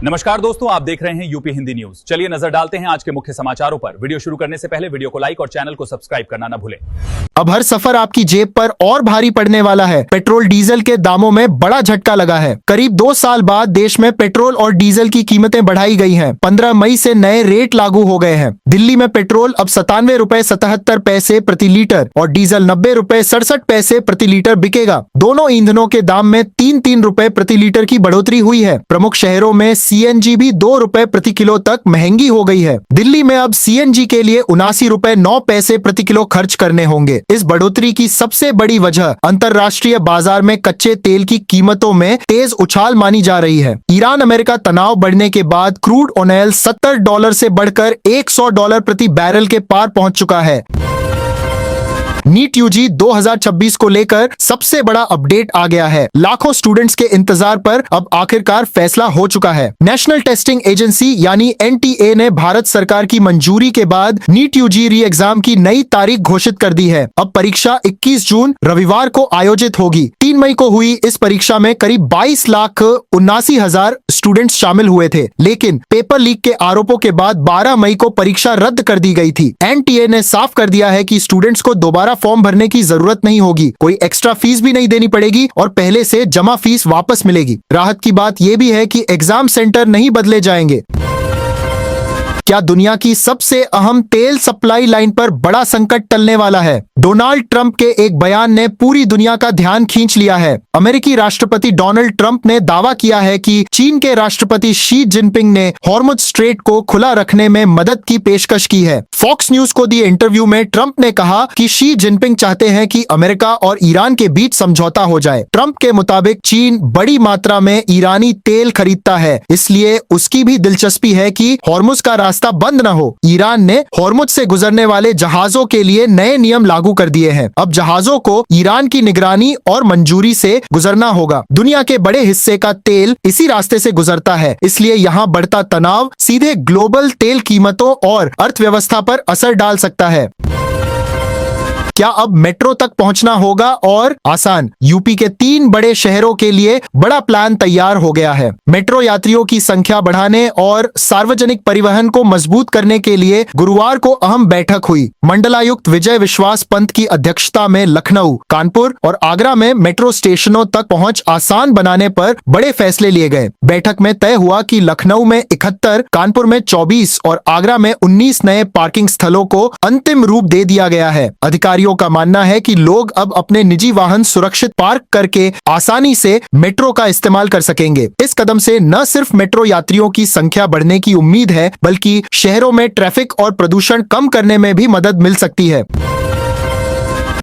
नमस्कार दोस्तों, आप देख रहे हैं यूपी हिंदी न्यूज। चलिए नजर डालते हैं आज के मुख्य समाचारों पर। वीडियो शुरू करने से पहले वीडियो को लाइक और चैनल को सब्सक्राइब करना न भूलें। अब हर सफर आपकी जेब पर और भारी पड़ने वाला है। पेट्रोल डीजल के दामों में बड़ा झटका लगा है। करीब 2 साल बाद देश में पेट्रोल और डीजल की कीमतें बढ़ाई गई हैं। 15 मई से नए रेट लागू हो गए हैं। दिल्ली में पेट्रोल अब 97 रुपए 77 पैसे प्रति लीटर और डीजल 90 रुपए 67 पैसे प्रति लीटर बिकेगा। दोनों ईंधनों के दाम में 3-3 रुपए प्रति लीटर की बढ़ोतरी हुई है। प्रमुख शहरों में सीएनजी भी 2 रुपए प्रति किलो तक महंगी हो गई है। दिल्ली में अब सीएनजी के लिए 79 रुपए 9 पैसे प्रति किलो खर्च करने होंगे। इस बढ़ोतरी की सबसे बड़ी वजह अंतर्राष्ट्रीय बाजार में कच्चे तेल की कीमतों में तेज उछाल मानी जा रही है। ईरान अमेरिका तनाव बढ़ने के बाद क्रूड ऑयल $70 से बढ़कर $100 प्रति बैरल के पार पहुंच चुका है। नीट यूजी 2026 को लेकर सबसे बड़ा अपडेट आ गया है। लाखों स्टूडेंट्स के इंतजार पर अब आखिरकार फैसला हो चुका है। नेशनल टेस्टिंग एजेंसी यानी एनटीए ने भारत सरकार की मंजूरी के बाद नीट यूजी री एग्जाम की नई तारीख घोषित कर दी है। अब परीक्षा 21 जून रविवार को आयोजित होगी। 3 मई को हुई इस परीक्षा में करीब 22,79,000 स्टूडेंट्स शामिल हुए थे, लेकिन पेपर लीक के आरोपों के बाद 12 मई को परीक्षा रद्द कर दी गई थी। एनटीए ने साफ कर दिया है कि स्टूडेंट्स को दोबारा फॉर्म भरने की जरूरत नहीं होगी, कोई एक्स्ट्रा फीस भी नहीं देनी पड़ेगी और पहले से जमा फीस वापस मिलेगी। राहत की बात यह भी है कि एग्जाम सेंटर नहीं बदले जाएंगे। क्या दुनिया की सबसे अहम तेल सप्लाई लाइन पर बड़ा संकट टलने वाला है? डोनाल्ड ट्रंप के एक बयान ने पूरी दुनिया का ध्यान खींच लिया है। अमेरिकी राष्ट्रपति डोनाल्ड ट्रंप ने दावा किया है कि चीन के राष्ट्रपति शी जिनपिंग ने हॉर्मुज स्ट्रेट को खुला रखने में मदद की पेशकश की है। फॉक्स न्यूज को दिए इंटरव्यू में ट्रंप ने कहा कि शी जिनपिंग चाहते हैं कि अमेरिका और ईरान के बीच समझौता हो जाए। ट्रंप के मुताबिक चीन बड़ी मात्रा में ईरानी तेल खरीदता है, इसलिए उसकी भी दिलचस्पी है कि हॉर्मुज का रास्ता बंद न हो। ईरान ने हॉर्मुज से गुजरने वाले जहाजों के लिए नए नियम लागू कर दिए हैं। अब जहाजों को ईरान की निगरानी और मंजूरी से गुजरना होगा। दुनिया के बड़े हिस्से का तेल इसी रास्ते से गुजरता है, इसलिए यहाँ बढ़ता तनाव सीधे ग्लोबल तेल कीमतों और अर्थव्यवस्था पर असर डाल सकता है। क्या अब मेट्रो तक पहुंचना होगा और आसान? यूपी के 3 बड़े शहरों के लिए बड़ा प्लान तैयार हो गया है। मेट्रो यात्रियों की संख्या बढ़ाने और सार्वजनिक परिवहन को मजबूत करने के लिए गुरुवार को अहम बैठक हुई। मंडलायुक्त विजय विश्वास पंत की अध्यक्षता में लखनऊ, कानपुर और आगरा में मेट्रो स्टेशनों तक पहुंच आसान बनाने पर बड़े फैसले लिए गए। बैठक में तय हुआ कि लखनऊ में 71, कानपुर में 24 और आगरा में 19 नए पार्किंग स्थलों को अंतिम रूप दे दिया गया है। अधिकारियों का मानना है कि लोग अब अपने निजी वाहन सुरक्षित पार्क करके आसानी से मेट्रो का इस्तेमाल कर सकेंगे। इस कदम से न सिर्फ मेट्रो यात्रियों की संख्या बढ़ने की उम्मीद है, बल्कि शहरों में ट्रैफिक और प्रदूषण कम करने में भी मदद मिल सकती है।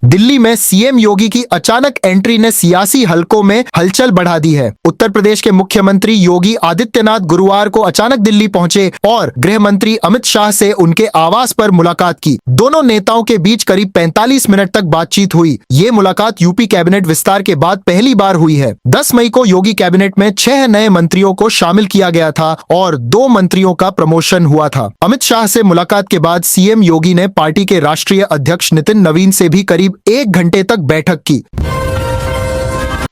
दिल्ली में सीएम योगी की अचानक एंट्री ने सियासी हलकों में हलचल बढ़ा दी है। उत्तर प्रदेश के मुख्यमंत्री योगी आदित्यनाथ गुरुवार को अचानक दिल्ली पहुंचे और गृह मंत्री अमित शाह से उनके आवास पर मुलाकात की। दोनों नेताओं के बीच करीब 45 मिनट तक बातचीत हुई। ये मुलाकात यूपी कैबिनेट विस्तार के बाद पहली बार हुई है। 10 मई को योगी कैबिनेट में 6 नए मंत्रियों को शामिल किया गया था और 2 मंत्रियों का प्रमोशन हुआ था। अमित शाह से मुलाकात के बाद सीएम योगी ने पार्टी के राष्ट्रीय अध्यक्ष नितिन नवीन से भी करीब 1 घंटे तक बैठक की।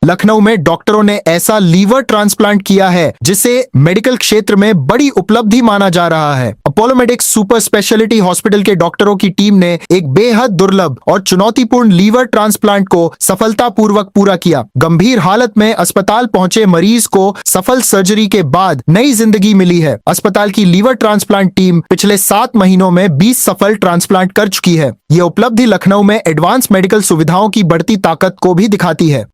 लखनऊ में डॉक्टरों ने ऐसा लीवर ट्रांसप्लांट किया है जिसे मेडिकल क्षेत्र में बड़ी उपलब्धि माना जा रहा है। Apollo medics super speciality hospital के डॉक्टरों की टीम ने एक बेहद दुर्लभ और चुनौतीपूर्ण लीवर ट्रांसप्लांट को सफलतापूर्वक पूरा किया। गंभीर हालत में अस्पताल पहुंचे मरीज को सफल सर्जरी के बाद नई जिंदगी मिली है। अस्पताल की लीवर ट्रांसप्लांट टीम पिछले 7 महीनों में 20 सफल ट्रांसप्लांट कर चुकी है। ये उपलब्धि लखनऊ में एडवांस मेडिकल सुविधाओं की बढ़ती ताकत को भी दिखाती है।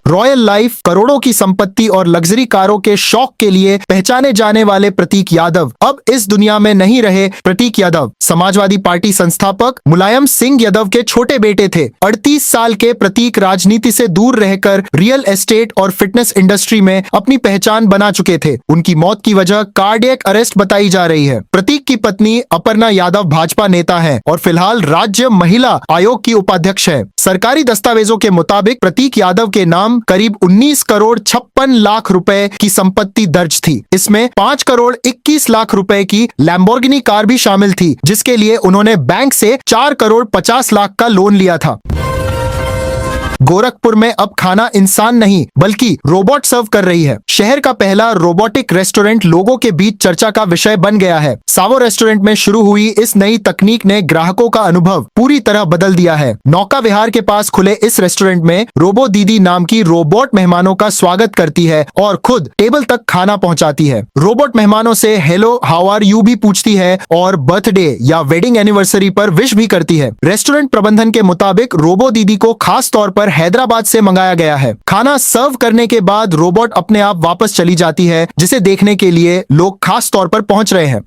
रॉयल लाइफ, करोड़ों की संपत्ति और लग्जरी कारों के शौक के लिए पहचाने जाने वाले प्रतीक यादव अब इस दुनिया में नहीं रहे। प्रतीक यादव समाजवादी पार्टी संस्थापक मुलायम सिंह यादव के छोटे बेटे थे। 38 साल के प्रतीक राजनीति से दूर रहकर रियल एस्टेट और फिटनेस इंडस्ट्री में अपनी पहचान बना चुके थे। उनकी मौत की वजह कार्डियक अरेस्ट बताई जा रही है। प्रतीक की पत्नी अपर्णा यादव भाजपा नेता है और फिलहाल राज्य महिला आयोग की उपाध्यक्ष है। सरकारी दस्तावेजों के मुताबिक प्रतीक यादव के नाम करीब 19 करोड़ 56 लाख रुपए की संपत्ति दर्ज थी। इसमें 5 करोड़ 21 लाख रुपए की लैम्बोर्गिनी कार भी शामिल थी, जिसके लिए उन्होंने बैंक से 4 करोड़ 50 लाख का लोन लिया था। गोरखपुर में अब खाना इंसान नहीं बल्कि रोबोट सर्व कर रही है। शहर का पहला रोबोटिक रेस्टोरेंट लोगों के बीच चर्चा का विषय बन गया है। सावो रेस्टोरेंट में शुरू हुई इस नई तकनीक ने ग्राहकों का अनुभव पूरी तरह बदल दिया है। नौका विहार के पास खुले इस रेस्टोरेंट में रोबो दीदी नाम की रोबोट मेहमानों का स्वागत करती है और खुद टेबल तक खाना पहुंचाती है। रोबोट मेहमानों से हेलो हाउ आर यू भी पूछती है और बर्थडे या वेडिंग एनिवर्सरी पर विश भी करती है। रेस्टोरेंट प्रबंधन के मुताबिक रोबो दीदी को खास तौर पर हैदराबाद से मंगाया गया है। खाना सर्व करने के बाद रोबोट अपने आप वापस चली जाती है, जिसे देखने के लिए लोग खास तौर पर पहुंच रहे हैं।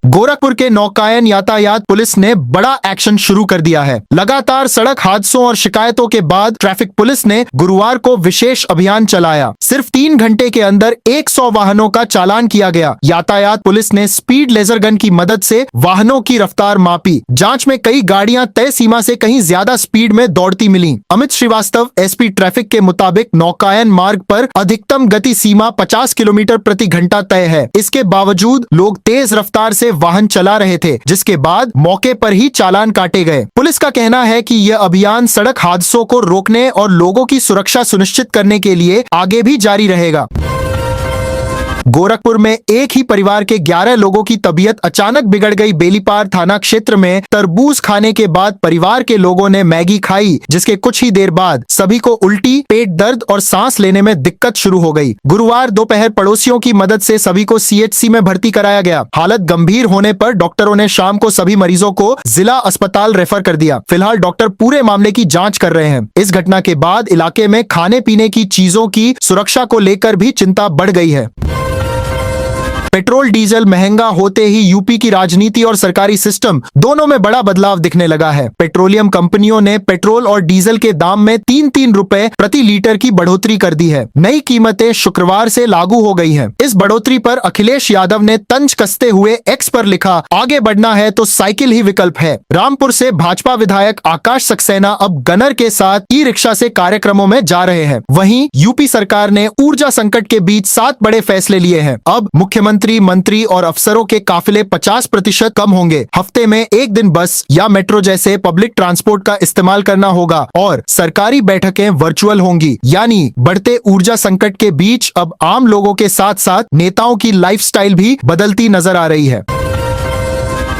गोरखपुर के नौकायन यातायात पुलिस ने बड़ा एक्शन शुरू कर दिया है। लगातार सड़क हादसों और शिकायतों के बाद ट्रैफिक पुलिस ने गुरुवार को विशेष अभियान चलाया। सिर्फ 3 घंटे के अंदर 100 वाहनों का चालान किया गया। यातायात पुलिस ने स्पीड लेजर गन की मदद से वाहनों की रफ्तार मापी। जांच में कई गाड़ियां तय सीमा से कहीं ज्यादा स्पीड में दौड़ती मिली। अमित श्रीवास्तव एसपी ट्रैफिक के मुताबिक नौकायन मार्ग पर अधिकतम गति सीमा 50 किलोमीटर प्रति घंटा तय है। इसके बावजूद लोग तेज रफ्तार से वाहन चला रहे थे, जिसके बाद मौके पर ही चालान काटे गए। पुलिस का कहना है कि यह अभियान सड़क हादसों को रोकने और लोगों की सुरक्षा सुनिश्चित करने के लिए आगे भी जारी रहेगा। गोरखपुर में एक ही परिवार के 11 लोगों की तबीयत अचानक बिगड़ गई। बेलीपार थाना क्षेत्र में तरबूज खाने के बाद परिवार के लोगों ने मैगी खाई, जिसके कुछ ही देर बाद सभी को उल्टी, पेट दर्द और सांस लेने में दिक्कत शुरू हो गई। गुरुवार दोपहर पड़ोसियों की मदद से सभी को सीएचसी में भर्ती कराया गया। हालत गंभीर होने पर डॉक्टरों ने शाम को सभी मरीजों को जिला अस्पताल रेफर कर दिया। फिलहाल डॉक्टर पूरे मामले की जाँच कर रहे हैं। इस घटना के बाद इलाके में खाने पीने की चीजों की सुरक्षा को लेकर भी चिंता बढ़ गई है। पेट्रोल डीजल महंगा होते ही यूपी की राजनीति और सरकारी सिस्टम दोनों में बड़ा बदलाव दिखने लगा है। पेट्रोलियम कंपनियों ने पेट्रोल और डीजल के दाम में 3-3 रुपए प्रति लीटर की बढ़ोतरी कर दी है। नई कीमतें शुक्रवार से लागू हो गई हैं। इस बढ़ोतरी पर अखिलेश यादव ने तंज कसते हुए एक्स पर लिखा, आगे बढ़ना है तो साइकिल ही विकल्प है। रामपुर से भाजपा विधायक आकाश सक्सेना अब गनर के साथ ई रिक्शा से कार्यक्रमों में जा रहे हैं। वहीं यूपी सरकार ने ऊर्जा संकट के बीच 7 बड़े फैसले लिए हैं। अब मुख्यमंत्री, मंत्री और अफसरों के काफिले 50% कम होंगे। हफ्ते में एक दिन बस या मेट्रो जैसे पब्लिक ट्रांसपोर्ट का इस्तेमाल करना होगा और सरकारी बैठकें वर्चुअल होंगी। यानी बढ़ते ऊर्जा संकट के बीच अब आम लोगों के साथ साथ नेताओं की लाइफस्टाइल भी बदलती नजर आ रही है।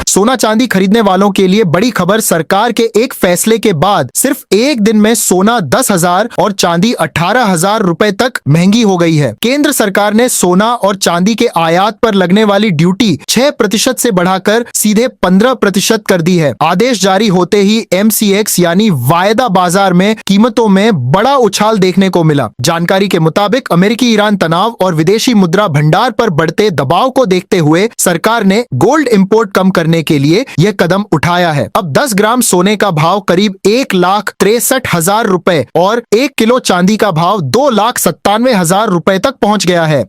सोना चांदी खरीदने वालों के लिए बड़ी खबर, सरकार के एक फैसले के बाद सिर्फ एक दिन में सोना 10,000 और चांदी 18,000 रुपए तक महंगी हो गई है। केंद्र सरकार ने सोना और चांदी के आयात पर लगने वाली ड्यूटी 6% से बढ़ाकर सीधे 15% कर दी है। आदेश जारी होते ही MCX यानी वायदा बाजार में कीमतों में बड़ा उछाल देखने को मिला। जानकारी के मुताबिक अमेरिकी ईरान तनाव और विदेशी मुद्रा भंडार पर बढ़ते दबाव को देखते हुए सरकार ने गोल्ड इंपोर्ट कम करने के लिए यह कदम उठाया है। अब 10 ग्राम सोने का भाव करीब 1,63,000 रुपए और 1 किलो चांदी का भाव 2,97,000 रुपए तक पहुंच गया है।